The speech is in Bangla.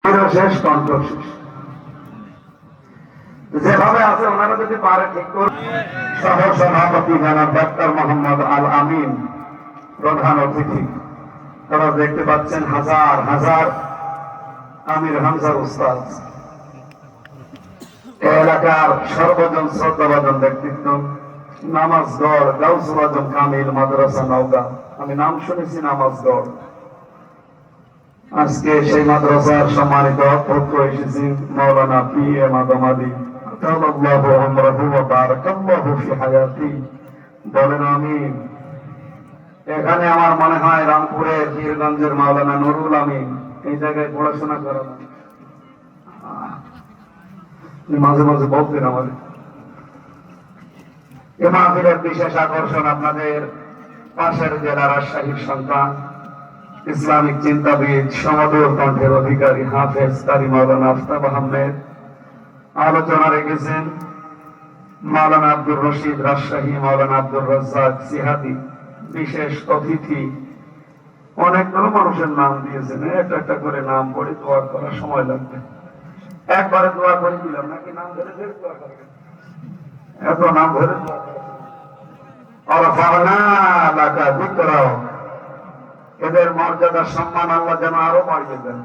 শেষ কণ্ঠ শেষ যেভাবে আছে ওনারা যদি পারে ঠিক করে। সহ সভাপতি জনাব ডাক্তার মোহাম্মদ আল আমিন প্রধান অতিথি। তারা দেখতে পাচ্ছেন হাজার হাজার আমির হামজার উস্তাদ, এলাকার সর্বজন শ্রদ্ধাভাজন ব্যক্তিত্ব, নামাজগড় গাউসুল আজম কামিল মাদ্রাসা নওগাঁ। আমি নাম শুনেছি নামাজগড়। আজকে সেই মাদ্রাসার সম্মানিত অধ্যক্ষ এসেছি মাওলানা পি এম আদম আলী, বলেন আমিন। এখানে আমার মনে হয় রামপুরের পীরগঞ্জের মাওলানা নুরুল আমিন এই জায়গায় পড়াশোনা করা মাঝে মাঝে বলতেন আমাদের। এ মাহফিলের বিশেষ আকর্ষণ আপনাদের পাশের জেলা রাজশাহীর সন্তান, ইসলামিক চিন্তাবিদ, সমদূর কণ্ঠের অধিকারী হাফেজ কারি মাওলানা আফতাব আহমেদ। আলোচনা রেখেছেন মাওলানা আব্দুর রশিদ রাজশাহী, মাওলানা আব্দুর রাজ্জাক সিহাদি। বিশেষ অতিথি অনেকগুলো মানুষের নাম দিয়েছেন, একটা একটা করে নাম পড়ে দোয়া করার সময় লাগবে। একবারে দোয়া করে দিলাম নাকি নাম ধরে ধরে দোয়া করবেন? এত নাম ধরে দোয়া করবেন। এদের মর্যাদা সম্মান আল্লাহ যেন আরো বাড়িয়ে দেন।